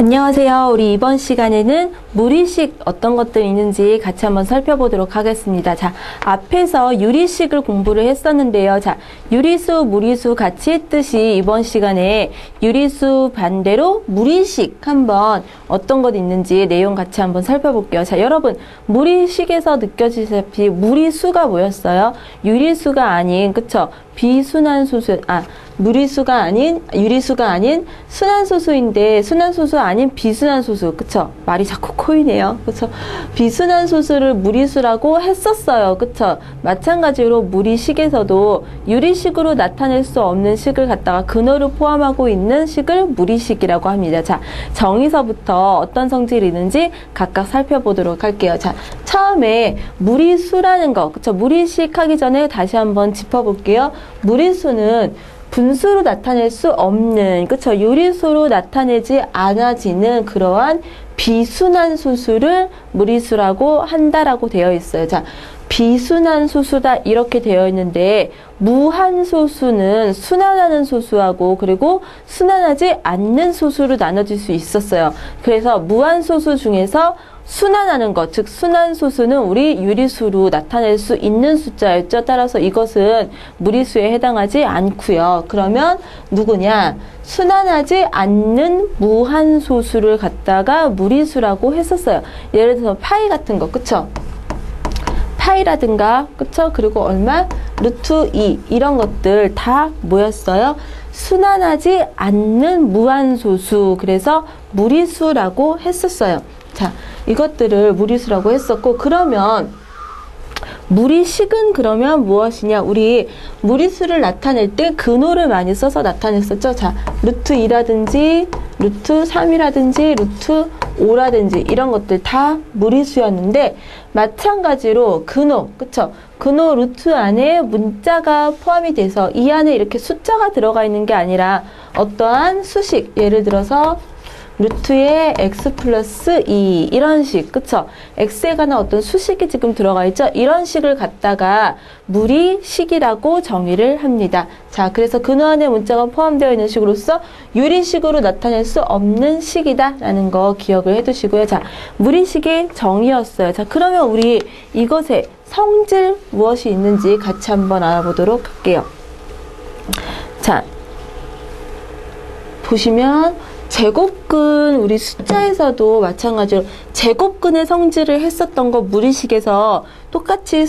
안녕하세요. 우리 이번 시간에는 무리식 어떤 것들이 있는지 같이 한번 살펴보도록 하겠습니다. 자, 앞에서 유리식을 공부를 했었는데요. 자, 유리수, 무리수 같이 했듯이 이번 시간에 유리수 반대로 무리식 한번 어떤 것 있는지 내용 같이 한번 살펴볼게요. 자, 여러분, 무리식에서 느껴지시다시피 무리수가 뭐였어요? 유리수가 아닌, 그쵸? 비순환소수, 무리수가 아닌, 유리수가 아닌 순환소수인데, 순환소수 아닌 비순환소수, 그쵸? 말이 자꾸 코이네요. 그쵸? 비순환소수를 무리수라고 했었어요. 그쵸? 마찬가지로 무리식에서도 유리식으로 나타낼 수 없는 식을 갖다가 근어를 포함하고 있는 식을 무리식이라고 합니다. 자, 정의서부터 어떤 성질이 있는지 각각 살펴보도록 할게요. 자, 처음에 무리수라는 거, 그쵸? 무리식 하기 전에 다시 한번 짚어볼게요. 무리수는 분수로 나타낼 수 없는, 그쵸? 유리수로 나타내지 않아지는 그러한 비순환 소수를 무리수라고 한다라고 되어 있어요. 자, 비순환 소수다 이렇게 되어 있는데 무한 소수는 순환하는 소수하고 그리고 순환하지 않는 소수로 나눠질 수 있었어요. 그래서 무한 소수 중에서 순환하는 것, 즉 순환소수는 우리 유리수로 나타낼 수 있는 숫자였죠. 따라서 이것은 무리수에 해당하지 않고요. 그러면 누구냐? 순환하지 않는 무한소수를 갖다가 무리수라고 했었어요. 예를 들어서 파이 같은 거, 그쵸? 파이라든가, 그쵸? 그리고 얼마? 루트 2 이런 것들 다 뭐였어요? 순환하지 않는 무한소수, 그래서 무리수라고 했었어요. 자, 이것들을 무리수라고 했었고, 그러면 무리식은 그러면 무엇이냐? 우리 무리수를 나타낼 때 근호를 많이 써서 나타냈었죠. 자, 루트 2라든지 루트 3이라든지 루트 5라든지 이런 것들 다 무리수였는데 마찬가지로 근호, 그쵸? 근호 루트 안에 문자가 포함이 돼서 이 안에 이렇게 숫자가 들어가 있는 게 아니라 어떠한 수식, 예를 들어서 루트에 x 플러스 2 이런 식, 그쵸? x에 관한 어떤 수식이 지금 들어가 있죠? 이런 식을 갖다가 무리식이라고 정의를 합니다. 자, 그래서 근호 안에 문자가 포함되어 있는 식으로서 유리식으로 나타낼 수 없는 식이다 라는 거 기억을 해두시고요. 자, 무리식의 정의였어요. 자, 그러면 우리 이것의 성질 무엇이 있는지 같이 한번 알아보도록 할게요. 자, 보시면 제곱근, 우리 숫자에서도 마찬가지로 제곱근의 성질을 했었던 거 무리식에서 똑같이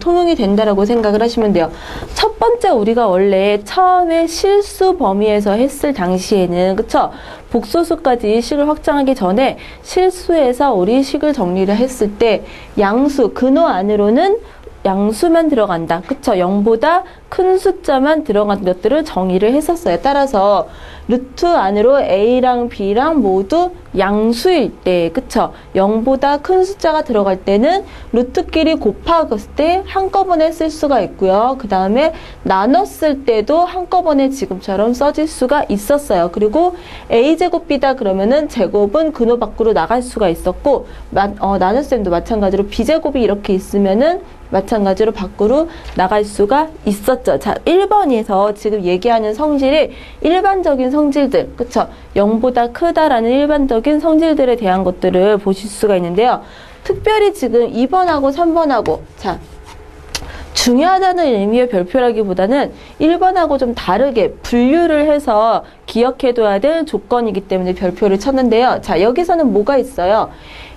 통용이 된다라고 생각을 하시면 돼요. 첫 번째 우리가 원래 처음에 실수 범위에서 했을 당시에는, 그쵸? 복소수까지 식을 확장하기 전에 실수에서 우리 식을 정리를 했을 때 양수, 근호 안으로는 양수만 들어간다. 그쵸? 0보다 큰 숫자만 들어간 것들을 정의를 했었어요. 따라서 루트 안으로 A랑 B랑 모두 양수일 때, 그쵸? 0보다 큰 숫자가 들어갈 때는 루트끼리 곱했을 때 한꺼번에 쓸 수가 있고요. 그 다음에 나눴을 때도 한꺼번에 지금처럼 써질 수가 있었어요. 그리고 A제곱 B다 그러면은 제곱은 근호 밖으로 나갈 수가 있었고, 나눗셈도 마찬가지로 B제곱이 이렇게 있으면은 마찬가지로 밖으로 나갈 수가 있었죠. 자, 1번에서 지금 얘기하는 성질이 일반적인 성질들, 그쵸? 0보다 크다라는 일반적인 성질들에 대한 것들을 보실 수가 있는데요. 특별히 지금 2번하고 3번하고, 자, 중요하다는 의미의 별표라기보다는 1번하고 좀 다르게 분류를 해서 기억해둬야 될 조건이기 때문에 별표를 쳤는데요. 자, 여기서는 뭐가 있어요?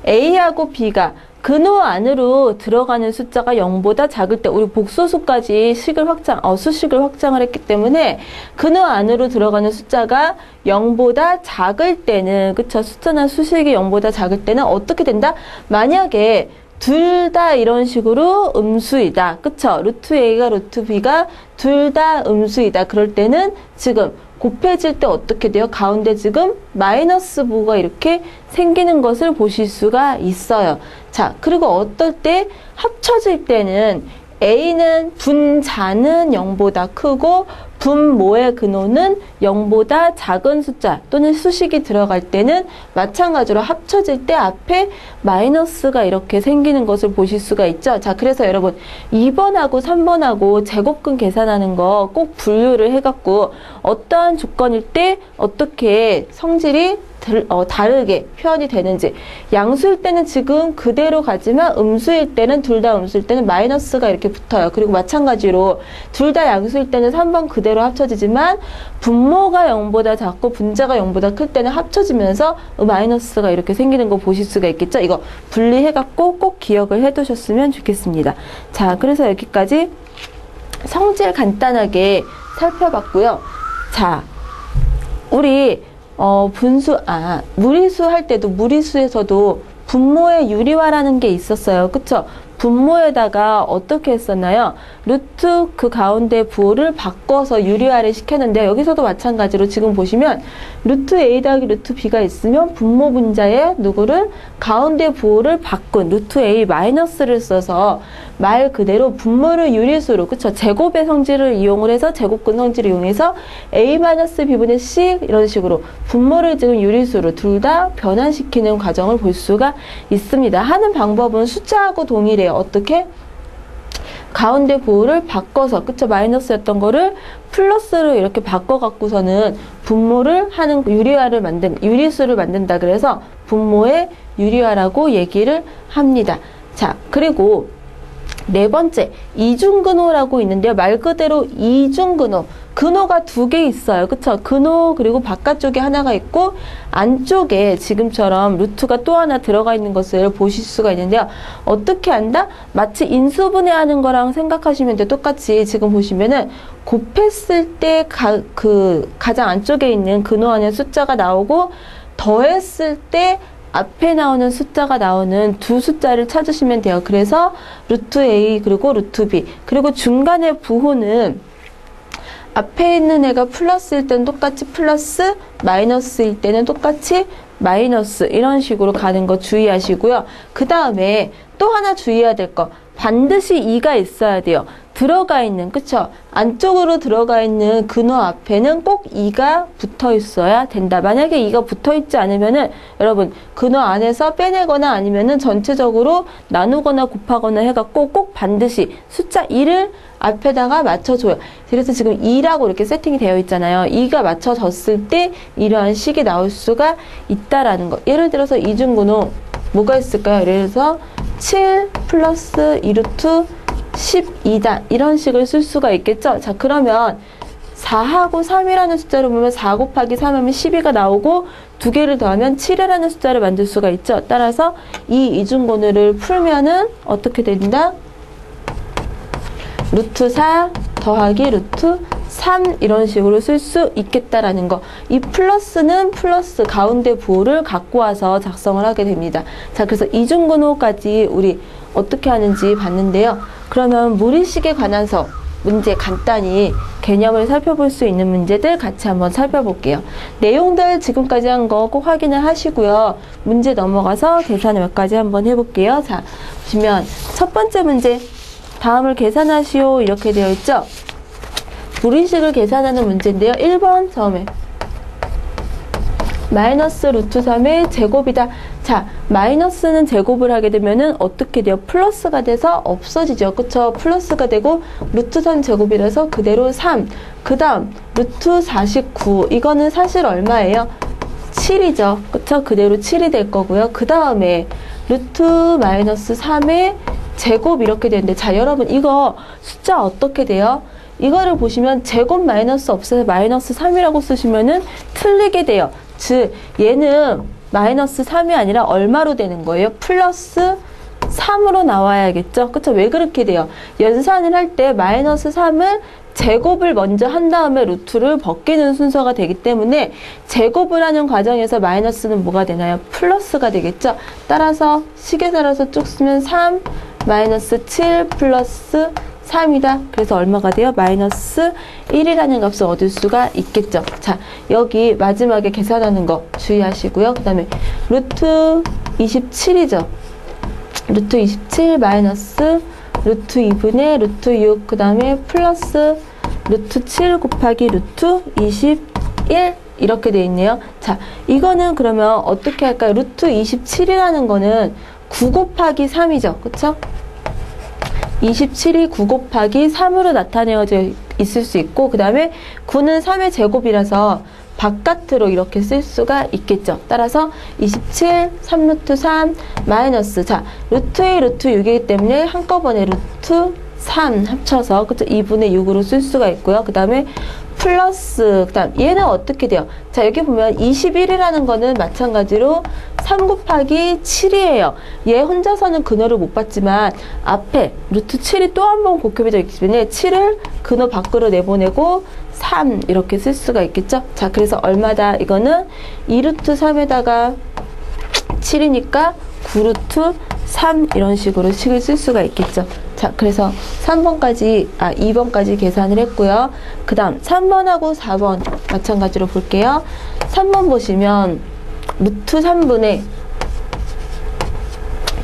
A하고 B가 근호 안으로 들어가는 숫자가 0보다 작을 때, 우리 복소수까지 수식을 확장을 했기 때문에 근호 안으로 들어가는 숫자가 0보다 작을 때는, 그쵸? 숫자나 수식이 0보다 작을 때는 어떻게 된다? 만약에 둘 다 이런 식으로 음수이다. 그쵸? 루트 A가 루트 B가 둘 다 음수이다. 그럴 때는 지금 곱해질 때 어떻게 돼요? 가운데 지금 마이너스 부호가 이렇게 생기는 것을 보실 수가 있어요. 자, 그리고 어떨 때 합쳐질 때는 A는 분자는 0보다 크고 분모의 근호는 0보다 작은 숫자 또는 수식이 들어갈 때는 마찬가지로 합쳐질 때 앞에 마이너스가 이렇게 생기는 것을 보실 수가 있죠. 자, 그래서 여러분 2번하고 3번하고 제곱근 계산하는 거 꼭 분류를 해갖고 어떠한 조건일 때 어떻게 성질이 다르게 표현이 되는지, 양수일 때는 지금 그대로 가지만 음수일 때는 둘 다 음수일 때는 마이너스가 이렇게 붙어요. 그리고 마찬가지로 둘 다 양수일 때는 3번 그대로 합쳐지지만 분모가 0보다 작고 분자가 0보다 클 때는 합쳐지면서 마이너스가 이렇게 생기는 거 보실 수가 있겠죠. 이거 분리해갖고 꼭 기억을 해두셨으면 좋겠습니다. 자, 그래서 여기까지 성질 간단하게 살펴봤고요. 자, 우리 무리수 할 때도 무리수에서도 분모의 유리화라는 게 있었어요. 그쵸? 분모에다가 어떻게 했었나요? 루트 그 가운데 부호를 바꿔서 유리화를 시켰는데 여기서도 마찬가지로 지금 보시면 루트 A 더하기 루트 B가 있으면 분모 분자에 누구를 가운데 부호를 바꾼 루트 A 마이너스를 써서 말 그대로 분모를 유리수로, 그쵸? 제곱의 성질을 이용을 해서 제곱근 성질을 이용해서 A 마이너스 B분의 C 이런 식으로 분모를 지금 유리수로 둘 다 변환시키는 과정을 볼 수가 있습니다. 하는 방법은 숫자하고 동일해요. 어떻게? 가운데 부호를 바꿔서, 그쵸? 마이너스였던 거를 플러스로 이렇게 바꿔갖고서는 분모를 하는 유리수를 만든다. 그래서 분모의 유리화라고 얘기를 합니다. 자, 그리고 네 번째, 이중근호라고 있는데요. 말 그대로 이중근호. 근호가 두 개 있어요. 그쵸? 근호, 그리고 바깥쪽에 하나가 있고, 안쪽에 지금처럼 루트가 또 하나 들어가 있는 것을 보실 수가 있는데요. 어떻게 한다? 마치 인수분해하는 거랑 생각하시면 돼요. 똑같이 지금 보시면은, 곱했을 때 가장 안쪽에 있는 근호 안에 숫자가 나오고, 더했을 때 앞에 나오는 숫자가 나오는 두 숫자를 찾으시면 돼요. 그래서 루트 A 그리고 루트 B, 그리고 중간의 부호는 앞에 있는 애가 플러스일 때는 똑같이 플러스, 마이너스일 때는 똑같이 마이너스, 이런 식으로 가는 거 주의하시고요. 그 다음에 또 하나 주의해야 될 거, 반드시 2가 있어야 돼요. 들어가 있는, 그쵸? 안쪽으로 들어가 있는 근호 앞에는 꼭 2가 붙어 있어야 된다. 만약에 2가 붙어 있지 않으면은 여러분 근호 안에서 빼내거나 아니면은 전체적으로 나누거나 곱하거나 해갖고 꼭 반드시 숫자 2를 앞에다가 맞춰줘요. 그래서 지금 2라고 이렇게 세팅이 되어 있잖아요. 2가 맞춰졌을 때 이러한 식이 나올 수가 있다라는 거. 예를 들어서 이중근호 뭐가 있을까요? 예를 들어서 7 플러스 2루트 12다. 이런 식을 쓸 수가 있겠죠? 자, 그러면 4하고 3이라는 숫자를 보면 4 곱하기 3 하면 12가 나오고 두 개를 더하면 7이라는 숫자를 만들 수가 있죠. 따라서 이 이중근호를 풀면은 어떻게 된다? 루트 4 더하기 루트 3 이런 식으로 쓸 수 있겠다라는 거. 이 플러스는 플러스 가운데 부호를 갖고 와서 작성을 하게 됩니다. 자, 그래서 이중근호까지 우리 어떻게 하는지 봤는데요. 그러면 무리식에 관해서 문제 간단히 개념을 살펴볼 수 있는 문제들 같이 한번 살펴볼게요. 내용들 지금까지 한 거 꼭 확인을 하시고요. 문제 넘어가서 계산 몇 가지 한번 해볼게요. 자, 보시면 첫 번째 문제, 다음을 계산하시오 이렇게 되어 있죠. 무리식을 계산하는 문제인데요. 1번 처음에 마이너스 루트 3의 제곱이다. 자, 마이너스는 제곱을 하게 되면은 어떻게 돼요? 플러스가 돼서 없어지죠. 그쵸? 플러스가 되고 루트 3 제곱이라서 그대로 3. 그 다음 루트 49. 이거는 사실 얼마예요? 7이죠. 그쵸? 그대로 7이 될 거고요. 그 다음에 루트 마이너스 3의 제곱 이렇게 되는데, 자, 여러분 이거 숫자 어떻게 돼요? 이거를 보시면 제곱 마이너스 없애서 마이너스 3이라고 쓰시면은 틀리게 돼요. 즉 얘는 마이너스 3이 아니라 얼마로 되는 거예요? 플러스 3으로 나와야겠죠? 그쵸? 왜 그렇게 돼요? 연산을 할 때 마이너스 3을 제곱을 먼저 한 다음에 루트를 벗기는 순서가 되기 때문에 제곱을 하는 과정에서 마이너스는 뭐가 되나요? 플러스가 되겠죠? 따라서 식에 따라서 쭉 쓰면 3 마이너스 7 플러스 3이다. 그래서 얼마가 돼요? 마이너스 1이라는 값을 얻을 수가 있겠죠. 자, 여기 마지막에 계산하는 거 주의하시고요. 그 다음에 루트 27이죠. 루트 27 마이너스 루트 2분의 루트 6, 그 다음에 플러스 루트 7 곱하기 루트 21 이렇게 돼 있네요. 자, 이거는 그러면 어떻게 할까요? 루트 27이라는 거는 9 곱하기 3이죠. 그쵸? 27이 9 곱하기 3으로 나타내어져 있을 수 있고, 그 다음에 9는 3의 제곱이라서 바깥으로 이렇게 쓸 수가 있겠죠. 따라서 27, 3루트 3, 마이너스. 자, 루트 2, 루트 6이기 때문에 한꺼번에 루트 3 합쳐서, 그쵸? 2분의 6으로 쓸 수가 있고요. 그 다음에 플러스, 그 다음 얘는 어떻게 돼요? 자, 여기 보면 21이라는 거는 마찬가지로 3 곱하기 7이에요. 얘 혼자서는 근호를 못 받지만 앞에 루트 7이 또 한 번 곱해져 있기 때문에 7을 근호 밖으로 내보내고 3 이렇게 쓸 수가 있겠죠. 자, 그래서 얼마다? 이거는 2루트 3에다가 7이니까 9루트 3 이런 식으로 식을 쓸 수가 있겠죠. 자, 그래서 2번까지 계산을 했고요. 그 다음 3번하고 4번 마찬가지로 볼게요. 3번 보시면 루트 3분의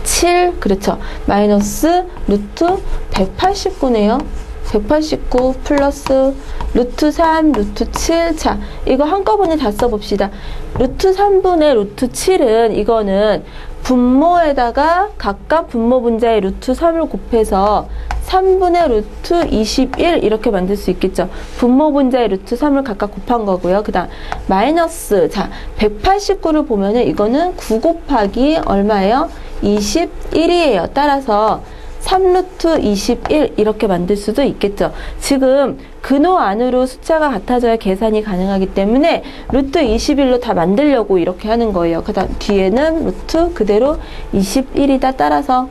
7, 그렇죠. 마이너스 루트 189네요. 189 플러스 루트 3, 루트 7. 자, 이거 한꺼번에 다 써봅시다. 루트 3분의 루트 7은 이거는 분모에다가 각각 분모 분자의 루트 3을 곱해서 3분의 루트 21 이렇게 만들 수 있겠죠. 분모 분자의 루트 3을 각각 곱한 거고요. 그 다음 마이너스, 자, 189를 보면은 이거는 9 곱하기 얼마예요? 21이에요. 따라서 3루트 21 이렇게 만들 수도 있겠죠. 지금 근호 안으로 숫자가 같아져야 계산이 가능하기 때문에 루트 21로 다 만들려고 이렇게 하는 거예요. 그 다음 뒤에는 루트 그대로 21이다. 따라서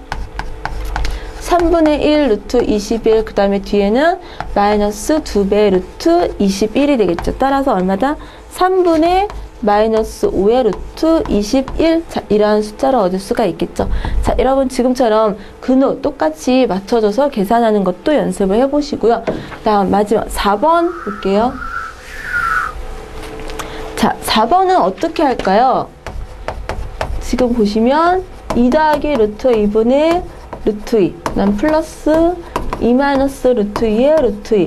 3분의 1 루트 21, 그 다음에 뒤에는 마이너스 2배 루트 21이 되겠죠. 따라서 얼마다? 3분의 마이너스 5의 루트 21. 자, 이러한 숫자를 얻을 수가 있겠죠. 자, 여러분 지금처럼 근호 똑같이 맞춰줘서 계산하는 것도 연습을 해보시고요. 다음 마지막 4번 볼게요. 자, 4번은 어떻게 할까요? 지금 보시면 2 더하기 루트 2분의 루트 2, 그 다음 플러스 2 마이너스 루트 2의 루트 2.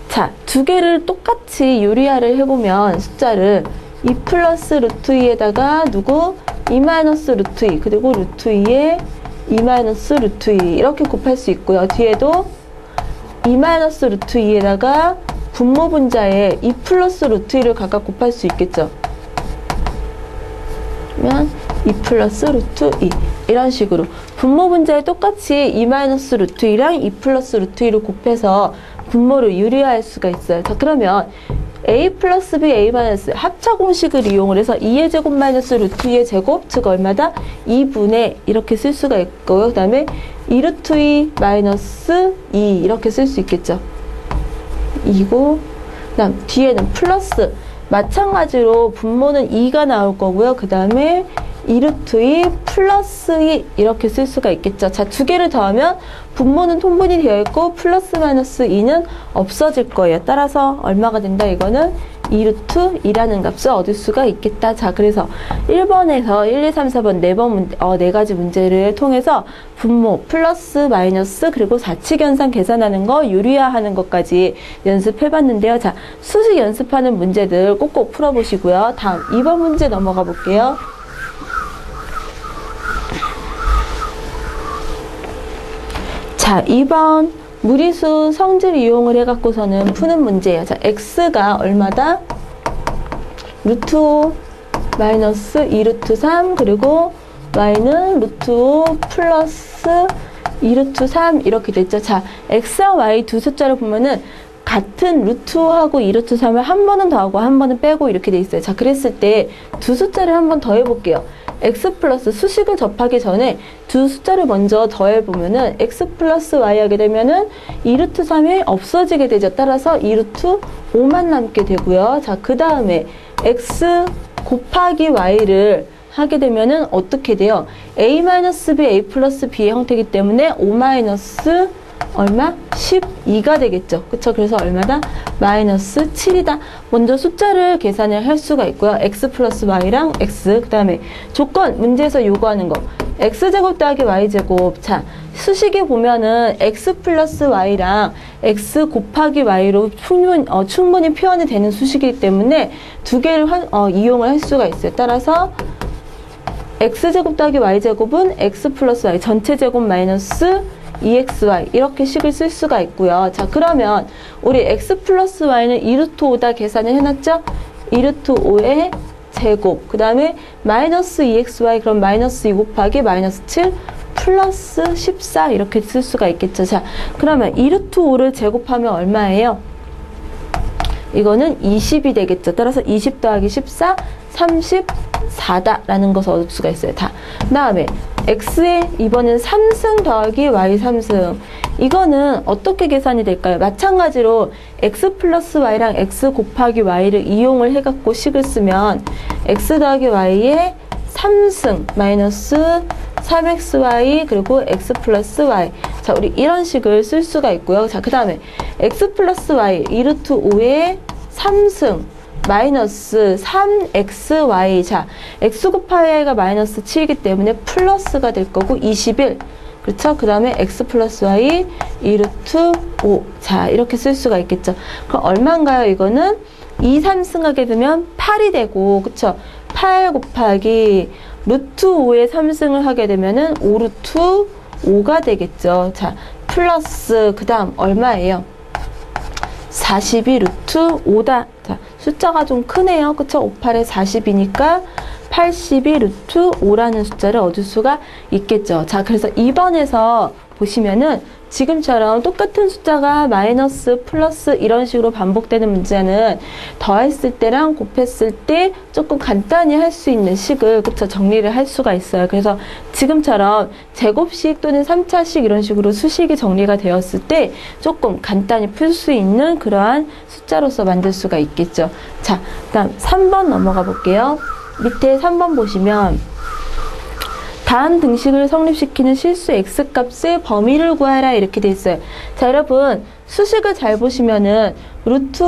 자, 두 개를 똑같이 유리화를 해보면 숫자를 2 플러스 루트 2에다가 누구? 2 마이너스 루트 2, 그리고 루트 2에 2 마이너스 루트 2 이렇게 곱할 수 있고요. 뒤에도 2 마이너스 루트 2에다가 분모 분자에 2 플러스 루트 2를 각각 곱할 수 있겠죠. 그러면 2 플러스 루트 2 이런 식으로 분모 분자에 똑같이 2 마이너스 루트 2랑 2 플러스 루트 2를 곱해서 분모를 유리화할 수가 있어요. 자, 그러면 a 플러스 b a 마이너스 합차 공식을 이용을 해서 2의 제곱 마이너스 루트 2의 제곱, 즉 얼마다? 2분의 이렇게 쓸 수가 있고요. 그 다음에 2 루트 2 마이너스 2 이렇게 쓸 수 있겠죠. 2고 그 다음 뒤에는 플러스, 마찬가지로 분모는 2가 나올 거고요. 그 다음에 2 루트 2 플러스 2 이렇게 쓸 수가 있겠죠. 자, 두 개를 더하면 분모는 통분이 되어 있고 플러스 마이너스 2는 없어질 거예요. 따라서 얼마가 된다? 이거는 2 루트 2라는 값을 얻을 수가 있겠다. 자, 그래서 1번에서 1, 2, 3, 4번 4가지 문제를 통해서 분모, 플러스, 마이너스, 그리고 사칙연산 계산하는 거, 유리화하는 것까지 연습해봤는데요. 자, 수식 연습하는 문제들 꼭꼭 풀어보시고요. 다음 2번 문제 넘어가 볼게요. 자, 2번 무리수 성질 이용을 해갖고서는 푸는 문제예요. 자, x가 얼마다? 루트 5 마이너스 2 루트 3, 그리고 y는 루트 5 플러스 2 루트 3 이렇게 됐죠. 자, x와 y 두 숫자를 보면은 같은 루트 5하고 2 루트 3을 한 번은 더하고 한 번은 빼고 이렇게 돼 있어요. 자, 그랬을 때 두 숫자를 한번 더해 볼게요. x 플러스 수식을 접하기 전에 두 숫자를 먼저 더해보면은 x 플러스 y 하게 되면은 2 루트 3이 없어지게 되죠. 따라서 2 루트 5만 남게 되고요. 자, 그 다음에 x 곱하기 y를 하게 되면은 어떻게 돼요? a-b, a 플러스 b의 형태이기 때문에 5 마이너스 얼마? 12가 되겠죠. 그쵸? 그래서 얼마다? 마이너스 7이다. 먼저 숫자를 계산을 할 수가 있고요. x 플러스 y랑 x, 그 다음에 조건, 문제에서 요구하는 거. x제곱 더하기 y제곱. 자, 수식에 보면은 x 플러스 y랑 x 곱하기 y로 충분히 표현이 되는 수식이기 때문에 두 개를 이용을 할 수가 있어요. 따라서 x제곱 더하기 y제곱은 x 플러스 y 전체 제곱 마이너스 2xy 이렇게 식을 쓸 수가 있고요. 자, 그러면 우리 x 플러스 y는 2루트 5다 계산을 해놨죠? 2루트 5의 제곱, 그 다음에 마이너스 2xy, 그럼 마이너스 2 곱하기 마이너스 7 플러스 14 이렇게 쓸 수가 있겠죠. 자, 그러면 2루트 5를 제곱하면 얼마예요? 이거는 20이 되겠죠. 따라서 20 더하기 14, 34다 라는 것을 얻을 수가 있어요. 다. 그 다음에 x에 이번엔 3승 더하기 y 3승. 이거는 어떻게 계산이 될까요? 마찬가지로 x 플러스 y랑 x 곱하기 y를 이용을 해갖고 식을 쓰면 x 더하기 y의 3승 마이너스 3xy 그리고 x 플러스 y. 자, 우리 이런 식을 쓸 수가 있고요. 자, 그 다음에 x 플러스 y 2루트 5의 3승 마이너스 3xy. 자, x 곱하기 y가 마이너스 7이기 때문에 플러스가 될 거고 21. 그렇죠? 그 다음에 x 플러스 y 2루트 5. 자, 이렇게 쓸 수가 있겠죠. 그럼 얼마인가요? 이거는 2, 3승 하게 되면 8이 되고, 그쵸? 8 곱하기 루트 5에 3승을 하게 되면은 5루트 5가 되겠죠. 자, 플러스 그 다음 얼마예요? 42 루트 5다. 자, 숫자가 좀 크네요. 그쵸? 5, 8에 40이니까 82 루트 5라는 숫자를 얻을 수가 있겠죠. 자, 그래서 2번에서 보시면은 지금처럼 똑같은 숫자가 마이너스, 플러스 이런 식으로 반복되는 문제는 더했을 때랑 곱했을 때 조금 간단히 할 수 있는 식을 그쵸 정리를 할 수가 있어요. 그래서 지금처럼 제곱식 또는 3차식 이런 식으로 수식이 정리가 되었을 때 조금 간단히 풀 수 있는 그러한 숫자로서 만들 수가 있겠죠. 자, 그다음 3번 넘어가 볼게요. 밑에 3번 보시면 다음 등식을 성립시키는 실수 x값의 범위를 구하라 이렇게 돼 있어요. 자, 여러분 수식을 잘 보시면은 루트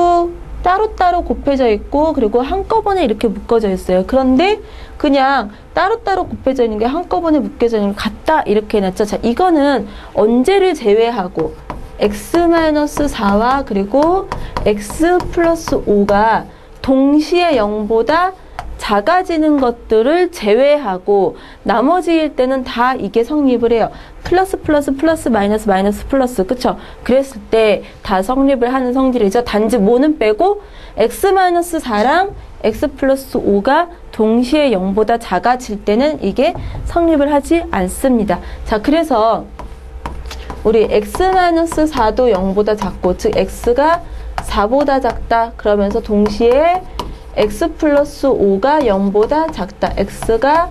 따로따로 곱해져 있고 그리고 한꺼번에 이렇게 묶어져 있어요. 그런데 그냥 따로따로 곱해져 있는 게 한꺼번에 묶여져 있는 게 같다 이렇게 해놨죠. 자, 이거는 언제를 제외하고 x-4와 그리고 x 플러스 5가 동시에 0보다 작아지는 것들을 제외하고 나머지일 때는 다 이게 성립을 해요. 플러스 플러스 플러스 마이너스 마이너스 플러스 그쵸? 그랬을 때 다 성립을 하는 성질이죠. 단지 뭐는 빼고 x-4랑 x 플러스 5가 동시에 0보다 작아질 때는 이게 성립을 하지 않습니다. 자, 그래서 우리 x-4도 0보다 작고 즉 x가 4보다 작다 그러면서 동시에 x 플러스 5가 0보다 작다. x가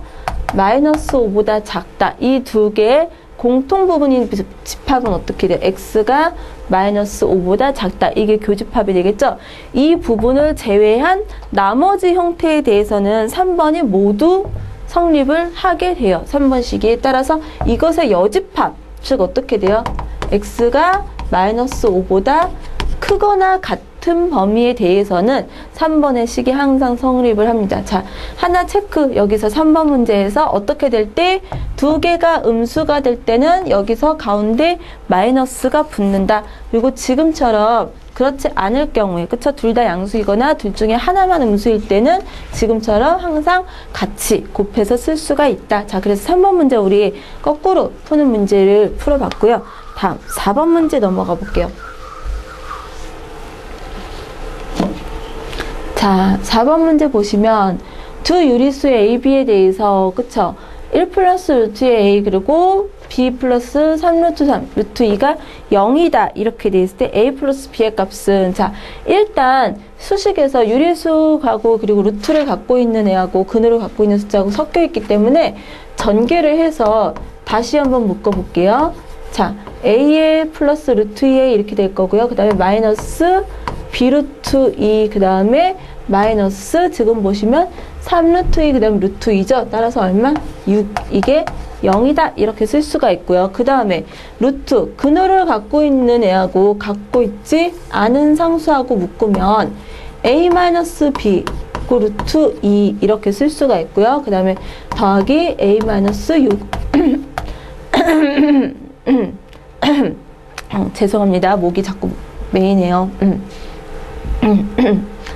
마이너스 5보다 작다. 이 두 개의 공통 부분인 집합은 어떻게 돼요? x가 마이너스 5보다 작다. 이게 교집합이 되겠죠? 이 부분을 제외한 나머지 형태에 대해서는 3번이 모두 성립을 하게 돼요. 3번 시기에 따라서 이것의 여집합, 즉 어떻게 돼요? x가 마이너스 5보다 크거나 같은 범위에 대해서는 3번의 식이 항상 성립을 합니다. 자, 하나 체크. 여기서 3번 문제에서 어떻게 될 때 두 개가 음수가 될 때는 여기서 가운데 마이너스가 붙는다. 그리고 지금처럼 그렇지 않을 경우에 그쵸? 둘 다 양수이거나 둘 중에 하나만 음수일 때는 지금처럼 항상 같이 곱해서 쓸 수가 있다. 자, 그래서 3번 문제 우리 거꾸로 푸는 문제를 풀어봤고요. 다음 4번 문제 넘어가 볼게요. 자, 4번 문제 보시면 두 유리수 A, B에 대해서 그쵸? 1 플러스 루트 A 그리고 B 플러스 3 루트 3 루트 2가 0이다 이렇게 돼 있을 때 A 플러스 B의 값은 자, 일단 수식에서 유리수하고 그리고 루트를 갖고 있는 애하고 근으로 갖고 있는 숫자하고 섞여 있기 때문에 전개를 해서 다시 한번 묶어 볼게요. 자, A의 플러스 루트 2A 이렇게 될 거고요. 그 다음에 마이너스 B 루트 2 그 다음에 마이너스 지금 보시면 3 루트 2 그 다음 루트 2죠. 따라서 얼마? 6. 이게 0이다 이렇게 쓸 수가 있고요. 그 다음에 루트 근호를 갖고 있는 애하고 갖고 있지 않은 상수하고 묶으면 A-B 그 루트 2 이렇게 쓸 수가 있고요. 그 다음에 더하기 A-6 죄송합니다. 목이 자꾸 메이네요.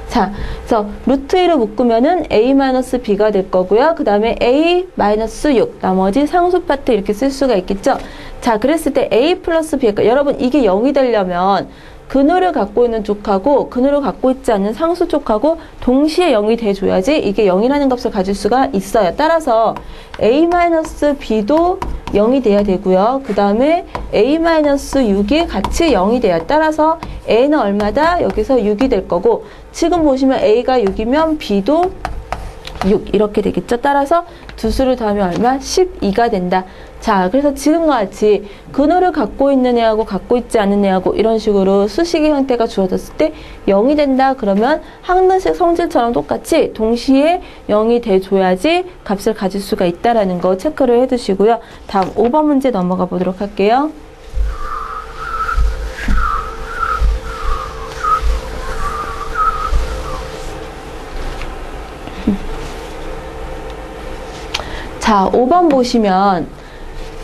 자, 그래서 루트 1을 묶으면은 a-b가 될 거고요. 그 다음에 a-6, 나머지 상수 파트 이렇게 쓸 수가 있겠죠. 자, 그랬을 때 a 플러스 b, 여러분 이게 0이 되려면 근호를 갖고 있는 쪽하고 근호를 갖고 있지 않는 상수 쪽하고 동시에 0이 돼줘야지 이게 0이라는 값을 가질 수가 있어요. 따라서 a-b도 0이 돼야 되고요. 그 다음에 a-6이 같이 0이 돼요. 따라서 a는 얼마다? 여기서 6이 될 거고 지금 보시면 a가 6이면 b도 6 이렇게 되겠죠. 따라서 두 수를 더하면 얼마? 12가 된다. 자, 그래서 지금과 같이 근호를 갖고 있는 애하고 갖고 있지 않은 애하고 이런 식으로 수식의 형태가 주어졌을 때 0이 된다. 그러면 항등식 성질처럼 똑같이 동시에 0이 돼줘야지 값을 가질 수가 있다라는 거 체크를 해두시고요. 다음 5번 문제 넘어가 보도록 할게요. 자, 5번 보시면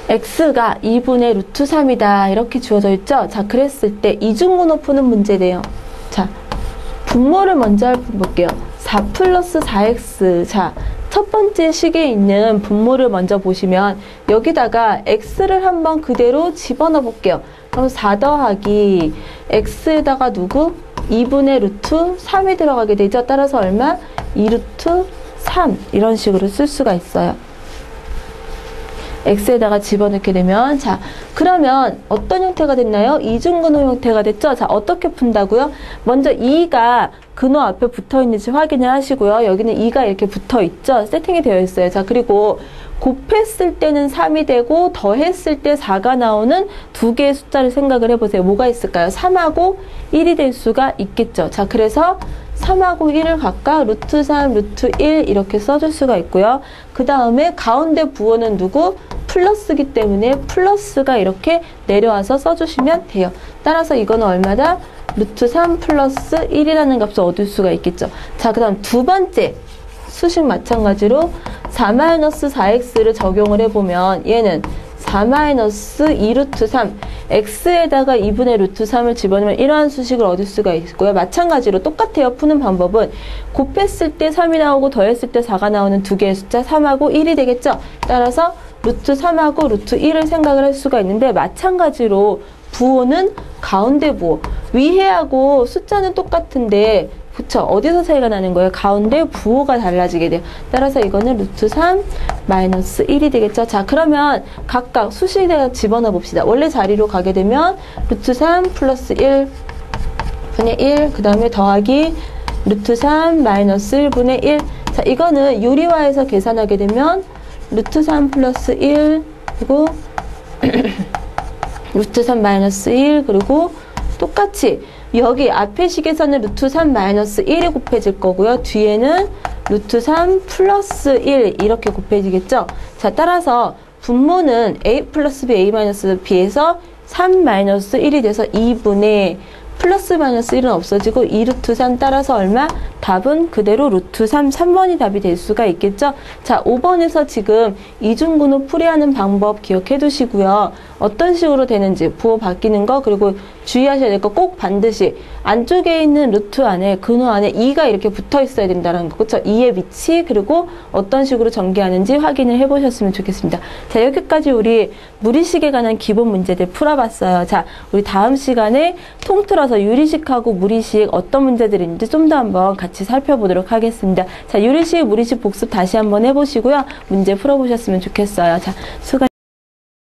x가 2분의 루트 3이다 이렇게 주어져 있죠. 자, 그랬을 때 이중근호 푸는 문제래요. 자, 분모를 먼저 볼게요. 4 플러스 4x. 자, 첫 번째 식에 있는 분모를 먼저 보시면 여기다가 x를 한번 그대로 집어넣어 볼게요. 그럼 4 더하기 x에다가 누구? 2분의 루트 3이 들어가게 되죠. 따라서 얼마? 2루트 3 이런 식으로 쓸 수가 있어요. x에다가 집어넣게 되면 자, 그러면 어떤 형태가 됐나요? 이중근호 형태가 됐죠? 자, 어떻게 푼다고요? 먼저 2가 근호 앞에 붙어 있는지 확인을 하시고요. 여기는 2가 이렇게 붙어 있죠? 세팅이 되어 있어요. 자, 그리고 곱했을 때는 3이 되고 더했을 때 4가 나오는 두 개의 숫자를 생각을 해보세요. 뭐가 있을까요? 3하고 1이 될 수가 있겠죠. 자, 그래서 3하고 1을 각각 루트 3, 루트 1 이렇게 써줄 수가 있고요. 그 다음에 가운데 부호는 누구? 플러스기 때문에 플러스가 이렇게 내려와서 써주시면 돼요. 따라서 이거는 얼마다? 루트 3 플러스 1이라는 값을 얻을 수가 있겠죠. 자, 그 다음 두 번째 수식 마찬가지로 4-4x를 적용을 해보면 얘는 4-2루트 3 x에다가 2분의 루트 3을 집어넣으면 이러한 수식을 얻을 수가 있고요. 마찬가지로 똑같아요. 푸는 방법은 곱했을 때 3이 나오고 더했을 때 4가 나오는 두 개의 숫자 3하고 1이 되겠죠. 따라서 루트 3하고 루트 1을 생각을 할 수가 있는데 마찬가지로 부호는 가운데 부호 위해하고 숫자는 똑같은데 그쵸? 어디서 차이가 나는 거예요? 가운데 부호가 달라지게 돼요. 따라서 이거는 루트 3 마이너스 1이 되겠죠? 자, 그러면 각각 수식에다 집어넣어 봅시다. 원래 자리로 가게 되면 루트 3 플러스 1 분의 1, 그 다음에 더하기 루트 3 마이너스 1분의 1. 자, 이거는 유리화해서 계산하게 되면 루트 3 플러스 1, 그리고 루트 3 마이너스 1, 그리고 똑같이 여기 앞에 식에서는 루트 3 마이너스 1이 곱해질 거고요. 뒤에는 루트 3 플러스 1 이렇게 곱해지겠죠. 자, 따라서 분모는 a 플러스 b, a 마이너스 b에서 3 마이너스 1이 돼서 2분의 플러스 마이너스 1은 없어지고 2루트 3 따라서 얼마? 답은 그대로 루트 3, 3번이 답이 될 수가 있겠죠? 자, 5번에서 지금 이중근호 풀이하는 방법 기억해 두시고요. 어떤 식으로 되는지 부호 바뀌는 거 그리고 주의하셔야 될 거 꼭 반드시 안쪽에 있는 루트 안에 근호 안에 2가 이렇게 붙어 있어야 된다는 거 그렇죠? 2의 위치 그리고 어떤 식으로 전개하는지 확인을 해보셨으면 좋겠습니다. 자, 여기까지 우리 무리식에 관한 기본 문제들 풀어봤어요. 자, 우리 다음 시간에 통틀어서 유리식하고 무리식 어떤 문제들이 있는지 좀 더 한번 같이 살펴보도록 하겠습니다. 자, 유리식, 무리식 복습 다시 한번 해보시고요. 문제 풀어보셨으면 좋겠어요. 자, 수고하셨습니다.